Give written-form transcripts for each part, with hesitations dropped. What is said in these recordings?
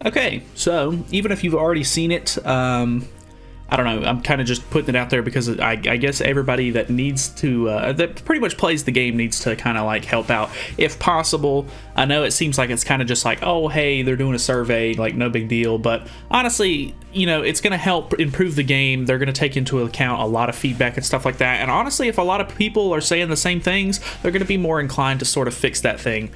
Okay, so even if you've already seen it, I don't know, I'm kind of just putting it out there because I guess everybody that needs to, that pretty much plays the game needs to kind of like help out if possible. I know it seems like it's kind of just like, oh, hey, they're doing a survey, like no big deal. But honestly, you know, it's going to help improve the game. They're going to take into account a lot of feedback and stuff like that. And honestly, if a lot of people are saying the same things, they're going to be more inclined to sort of fix that thing.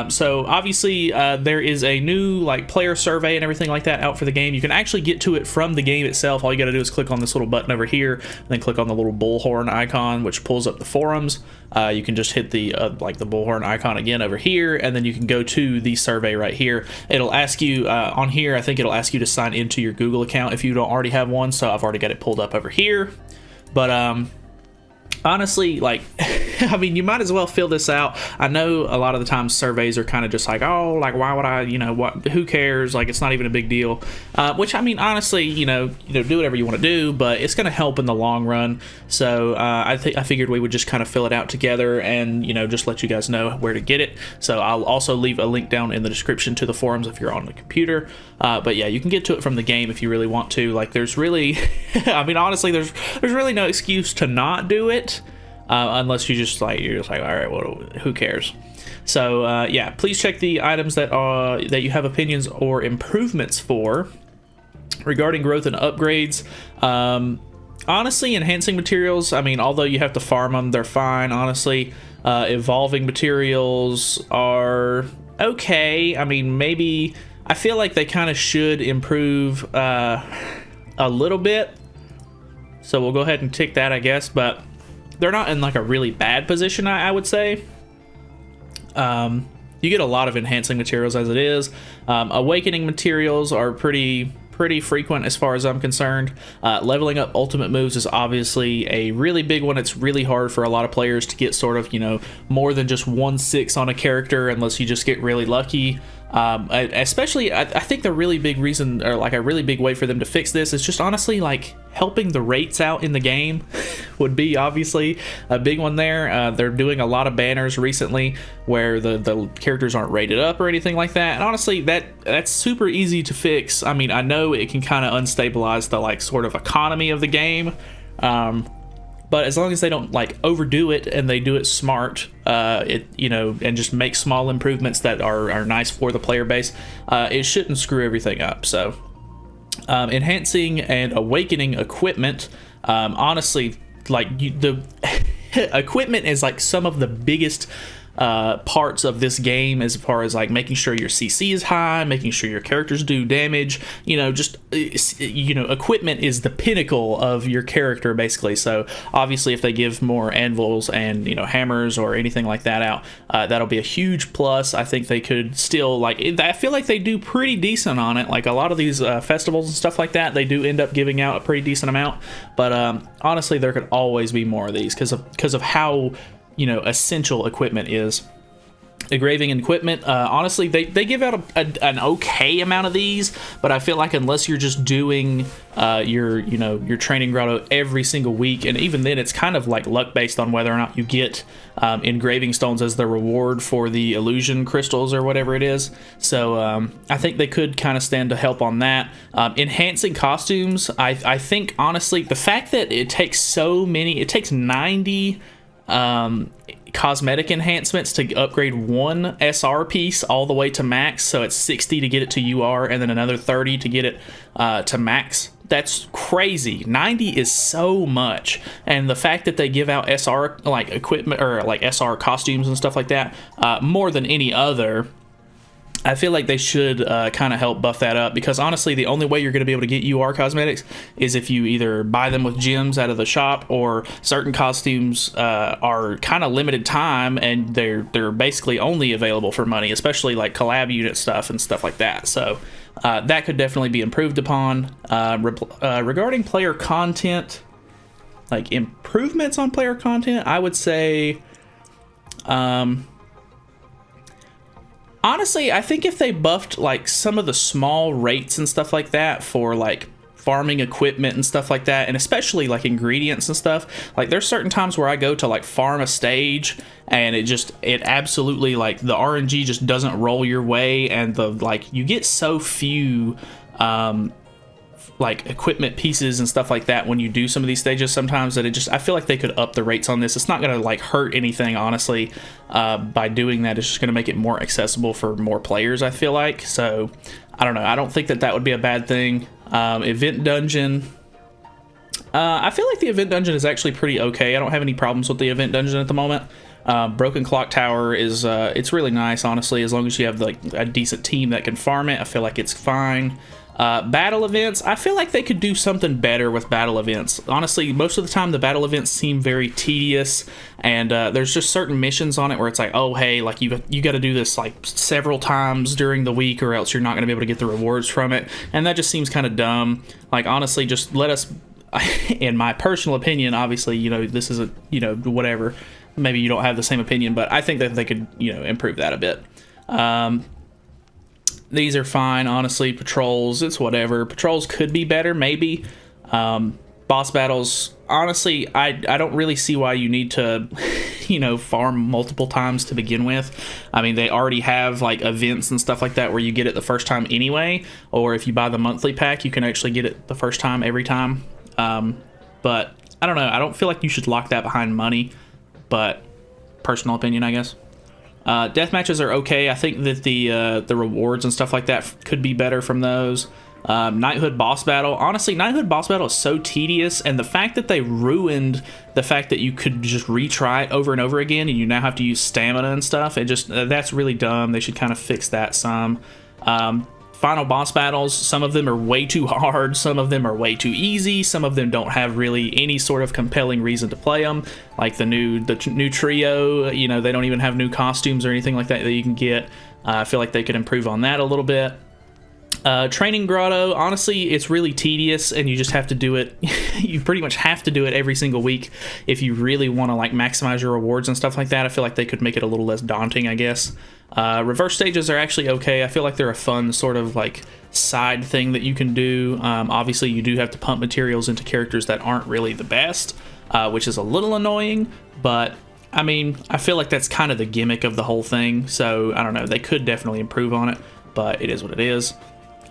So obviously there is a new like player survey and everything like that out for the game. You can actually get to it from the game itself. All you got to do is click on this little button over here, and then click on the little bullhorn icon, which pulls up the forums. You can just hit the like the bullhorn icon again over here, and then you can go to the survey right here. It'll ask you on here, I think it'll ask you to sign into your Google account if you don't already have one. So I've already got it pulled up over here. But honestly, like, I mean, you might as well fill this out. I know a lot of the times surveys are kind of just like, oh, like, why would I, you know, what, who cares? Like, it's not even a big deal. Which, I mean, honestly, you know, do whatever you want to do, but it's going to help in the long run. So I figured we would just kind of fill it out together and, you know, just let you guys know where to get it. So I'll also leave a link down in the description to the forums if you're on the computer. But yeah, you can get to it from the game if you really want to. Like, there's really, I mean, honestly, there's really no excuse to not do it. Unless you're just like, all right, well, who cares? So yeah, please check the items that you have opinions or improvements for regarding growth and upgrades. Honestly, enhancing materials, I mean, although you have to farm them, they're fine. Honestly, evolving materials are okay. I mean, maybe I feel like they kind of should improve a little bit. So we'll go ahead and tick that, I guess, but they're not in like a really bad position, I would say. You get a lot of enhancing materials as it is. Awakening materials are pretty frequent as far as I'm concerned. Leveling up ultimate moves is obviously a really big one. It's really hard for a lot of players to get sort of, you know, more than just 1/6 on a character unless you just get really lucky. Especially, I think the really big reason, or like a really big way for them to fix this, is just honestly like helping the rates out in the game would be obviously a big one there. They're doing a lot of banners recently where the characters aren't rated up or anything like that, and honestly that's super easy to fix. I mean, I know it can kind of unstabilize the like sort of economy of the game, but as long as they don't like overdo it and they do it smart, you know, and just make small improvements that are nice for the player base, it shouldn't screw everything up. So enhancing and awakening equipment, honestly, like the equipment is like some of the biggest parts of this game, as far as like making sure your CC is high, making sure your characters do damage, you know, just, you know, equipment is the pinnacle of your character basically. So obviously if they give more anvils and, you know, hammers or anything like that out, that'll be a huge plus. I think they could still, like, I feel like they do pretty decent on it. Like a lot of these festivals and stuff like that, they do end up giving out a pretty decent amount, but honestly there could always be more of these because of how, you know, essential equipment is. Engraving equipment, honestly, they give out an okay amount of these, but I feel like unless you're just doing your training grotto every single week, and even then it's kind of like luck based on whether or not you get engraving stones as the reward for the illusion crystals or whatever it is. So I think they could kind of stand to help on that. Enhancing costumes, I think honestly the fact that it takes 90 cosmetic enhancements to upgrade one SR piece all the way to max, so it's 60 to get it to UR and then another 30 to get it to max. That's crazy. 90 is so much, and the fact that they give out SR like equipment or like SR costumes and stuff like that more than any other, I feel like they should kind of help buff that up, because honestly the only way you're going to be able to get UR cosmetics is if you either buy them with gems out of the shop, or certain costumes are kind of limited time and they're basically only available for money, especially like collab unit stuff and stuff like that. So that could definitely be improved upon. Regarding player content, like improvements on player content, I would say honestly, I think if they buffed like some of the small rates and stuff like that for like farming equipment and stuff like that, and especially like ingredients and stuff. Like there's certain times where I go to like farm a stage and it absolutely, like, the RNG just doesn't roll your way, and the, like, you get so few like equipment pieces and stuff like that when you do some of these stages sometimes, that I feel like they could up the rates on this. It's not gonna like hurt anything, honestly, by doing that. It's just gonna make it more accessible for more players, I feel like. So I don't know, I don't think that would be a bad thing. Event dungeon, I feel like the event dungeon is actually pretty okay. I don't have any problems with the event dungeon at the moment. Broken Clock Tower is it's really nice, honestly, as long as you have like a decent team that can farm it. I feel like it's fine. Battle events, I feel like they could do something better with battle events. Honestly, most of the time the battle events seem very tedious, and there's just certain missions on it where it's like, oh hey, like you got to do this like several times during the week, or else you're not going to be able to get the rewards from it, and that just seems kind of dumb. Like, honestly, just let us, in my personal opinion, obviously, you know, this is a, you know, whatever, maybe you don't have the same opinion, but I think that they could, you know, improve that a bit. These are fine, honestly. Patrols, it's whatever. Patrols could be better, maybe. Boss battles, honestly, I don't really see why you need to, you know, farm multiple times to begin with. I mean, they already have like events and stuff like that where you get it the first time anyway, or if you buy the monthly pack, you can actually get it the first time every time. But I don't know, I don't feel like you should lock that behind money, but personal opinion, I guess. Death matches are okay. I think that the rewards and stuff like that could be better from those. Knighthood boss battle. Honestly, Knighthood boss battle is so tedious, and the fact that they ruined the fact that you could just retry it over and over again, and you now have to use stamina and stuff, it just that's really dumb. They should kind of fix that some. Final boss battles, some of them are way too hard, some of them are way too easy, some of them don't have really any sort of compelling reason to play them, like the new trio, you know, they don't even have new costumes or anything like that that you can get. I feel like they could improve on that a little bit. Training Grotto, honestly, it's really tedious, and you just have to do it. You pretty much have to do it every single week if you really want to like maximize your rewards and stuff like that. I feel like they could make it a little less daunting, I guess. Reverse stages are actually okay. I feel like they're a fun sort of like side thing that you can do. Obviously, you do have to pump materials into characters that aren't really the best, which is a little annoying, but I mean, I feel like that's kind of the gimmick of the whole thing, so I don't know, they could definitely improve on it, but it is what it is.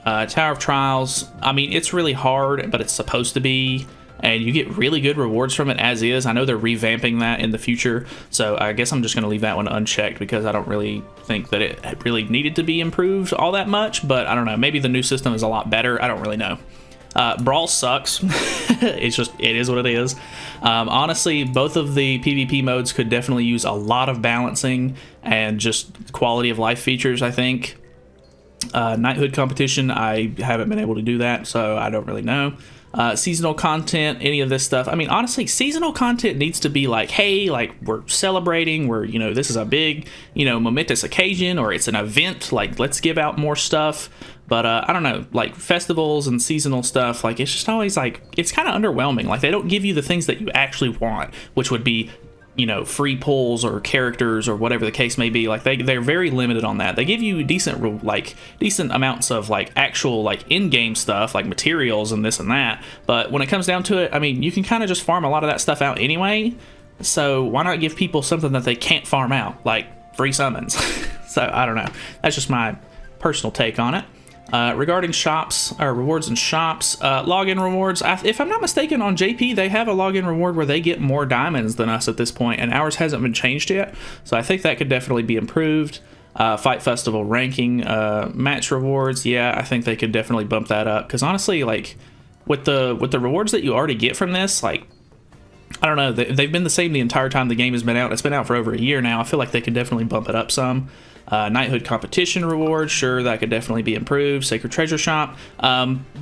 Tower of Trials, I mean, it's really hard, but it's supposed to be, and you get really good rewards from it as is. I know they're revamping that in the future, so I guess I'm just going to leave that one unchecked because I don't really think that it really needed to be improved all that much, but I don't know, maybe the new system is a lot better. I don't really know. Brawl sucks. It is what it is. Honestly, both of the PvP modes could definitely use a lot of balancing and just quality of life features, I think. Knighthood competition, I haven't been able to do that, so I don't really know. Seasonal content, any of this stuff, I mean, honestly, seasonal content needs to be like, hey, like, we're celebrating, we're, you know, this is a big, you know, momentous occasion, or it's an event, like, let's give out more stuff. But I don't know, like festivals and seasonal stuff, like, it's just always like, it's kind of underwhelming. Like, they don't give you the things that you actually want, which would be, you know, free pulls or characters or whatever the case may be. Like, they're very limited on that. They give you decent amounts of like actual like in-game stuff, like materials and this and that, but when it comes down to it, I mean, you can kind of just farm a lot of that stuff out anyway, so why not give people something that they can't farm out, like free summons? So I don't know, that's just my personal take on it. Regarding shops, or rewards and shops, login rewards, if I'm not mistaken, on JP they have a login reward where they get more diamonds than us at this point, and ours hasn't been changed yet, so I think that could definitely be improved. Fight festival ranking, match rewards, yeah, I think they could definitely bump that up, because honestly, like, with the rewards that you already get from this, like, I don't know, they've been the same the entire time the game has been out. It's been out for over a year now. I feel like they could definitely bump it up some. Knighthood competition rewards, sure, that could definitely be improved. Sacred treasure shop,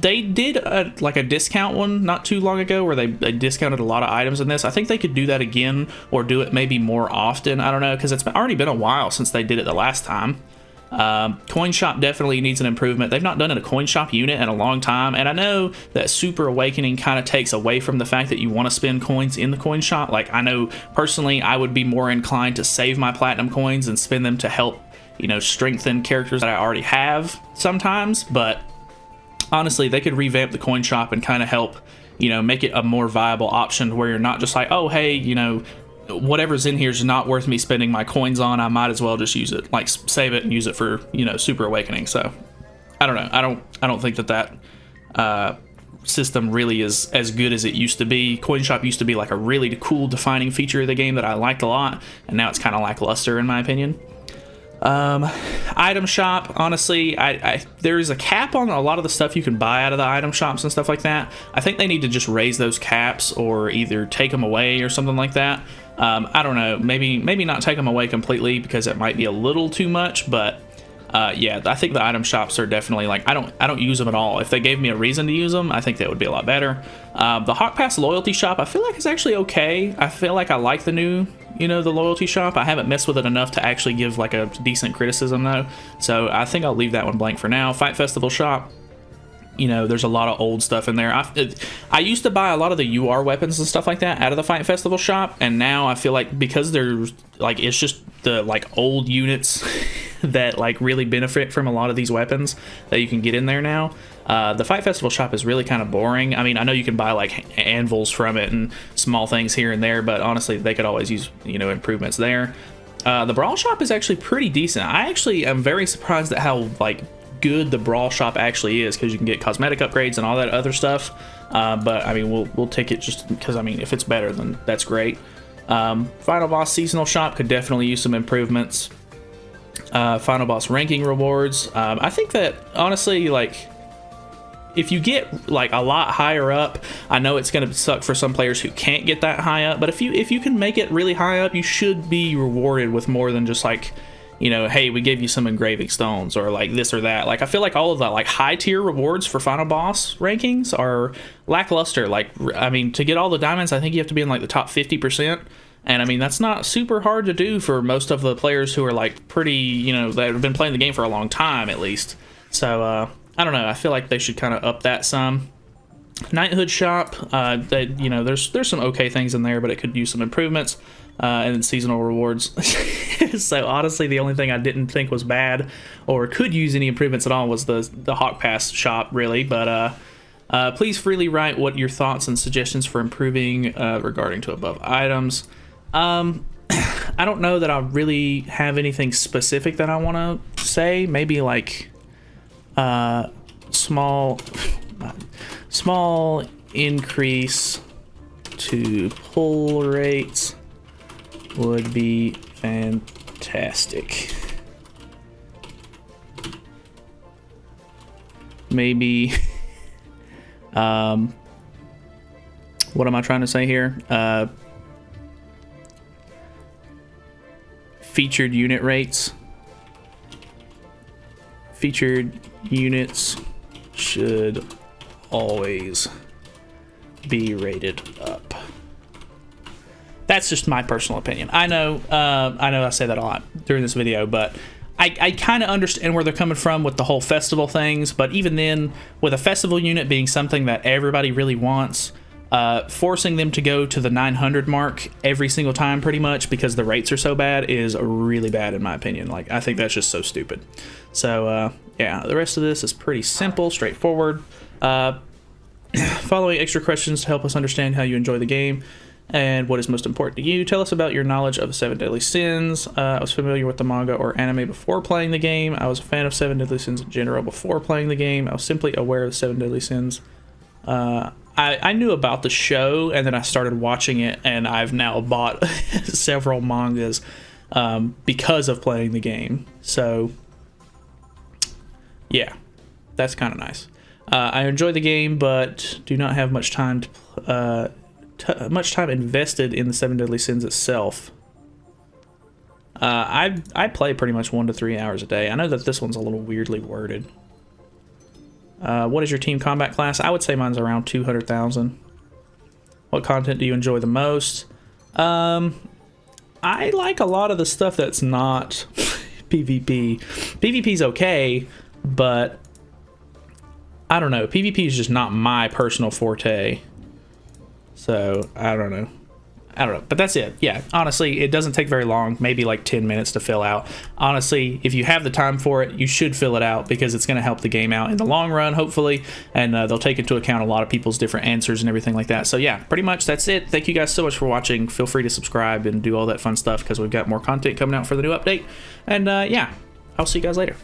they did like a discount one not too long ago where they discounted a lot of items in this. I think they could do that again, or do it maybe more often. I don't know, because it's already been a while since they did it the last time. Coin shop definitely needs an improvement. They've not done a coin shop unit in a long time, and I know that Super Awakening kind of takes away from the fact that you want to spend coins in the coin shop. Like, I know personally I would be more inclined to save my platinum coins and spend them to help, you know, strengthen characters that I already have sometimes, but honestly, they could revamp the coin shop and kind of help, you know, make it a more viable option where you're not just like, oh, hey, you know, whatever's in here is not worth me spending my coins on. I might as well just use it, like save it and use it for, you know, Super Awakening. So I don't know. I don't think that system really is as good as it used to be. Coin shop used to be like a really cool defining feature of the game that I liked a lot, and now it's kind of lackluster in my opinion. Item shop, honestly, there is a cap on a lot of the stuff you can buy out of the item shops and stuff like that. I think they need to just raise those caps or either take them away or something like that. I don't know, maybe not take them away completely because it might be a little too much, but yeah, I think the item shops are definitely like, I don't use them at all. If they gave me a reason to use them, I think that would be a lot better. The Hawk Pass loyalty shop, I feel like it's actually okay. I feel like I like the new, you know, the loyalty shop. I haven't messed with it enough to actually give like a decent criticism though, so I think I'll leave that one blank for now. Fight Festival shop, you know, there's a lot of old stuff in there. I used to buy a lot of the UR weapons and stuff like that out of the Fight Festival shop, and now I feel like because there's like, it's just the like old units that like really benefit from a lot of these weapons that you can get in there now. The Fight Festival shop is really kind of boring. I mean, I know you can buy like anvils from it and small things here and there, but honestly, they could always use, you know, improvements there. The Brawl shop is actually pretty decent. I actually am very surprised at how like good the Brawl shop actually is, because you can get cosmetic upgrades and all that other stuff. But I mean, we'll take it just because, I mean, if it's better, then that's great. Final Boss seasonal shop could definitely use some improvements. Final Boss ranking rewards. I think that honestly, like, if you get like a lot higher up, I know it's going to suck for some players who can't get that high up, but if you can make it really high up, you should be rewarded with more than just like, you know, hey, we gave you some engraving stones or like this or that. Like, I feel like all of the like high tier rewards for Final Boss rankings are lackluster. Like, I mean, to get all the diamonds, I think you have to be in like the top 50%. And I mean, that's not super hard to do for most of the players who are like pretty, you know, that have been playing the game for a long time at least. So, I don't know. I feel like they should kind of up that some. Knighthood shop, that, you know, there's some okay things in there, but it could use some improvements. And then seasonal rewards. So honestly, the only thing I didn't think was bad or could use any improvements at all was the Hawk Pass shop, really. But please freely write what your thoughts and suggestions for improving regarding to above items. I don't know that I really have anything specific that I want to say. Maybe like small increase to pull rates would be fantastic. Maybe what am I trying to say here? Featured unit rates. Featured units should always be rated up. That's just my personal opinion. I know I say that a lot during this video, but I kind of understand where they're coming from with the whole festival things, but even then, with a festival unit being something that everybody really wants, forcing them to go to the 900 mark every single time pretty much because the rates are so bad is really bad in my opinion. Like, I think that's just so stupid. So yeah, the rest of this is pretty simple, straightforward. Following extra questions to help us understand how you enjoy the game and what is most important to you. Tell us about your knowledge of the 7 Deadly Sins. I was familiar with the manga or anime before playing the game. I was a fan of 7 Deadly Sins in general before playing the game. I was simply aware of the 7 Deadly Sins. I knew about the show, and then I started watching it, and I've now bought several mangas because of playing the game. So, yeah, that's kind of nice. I enjoy the game, but do not have much time invested in the 7 Deadly Sins itself. I play pretty much 1 to 3 hours a day. I know that this one's a little weirdly worded. What is your team combat class? I would say mine's around 200,000. What content do you enjoy the most? I like a lot of the stuff that's not PvP. PvP's okay, but I don't know. PvP is just not my personal forte. So, I don't know. I don't know, but that's it. Yeah, honestly, it doesn't take very long, maybe like 10 minutes to fill out. Honestly, if you have the time for it, you should fill it out because it's going to help the game out in the long run, hopefully, and they'll take into account a lot of people's different answers and everything like that. So yeah, pretty much that's it. Thank you guys so much for watching. Feel free to subscribe and do all that fun stuff because we've got more content coming out for the new update. And yeah, I'll see you guys later.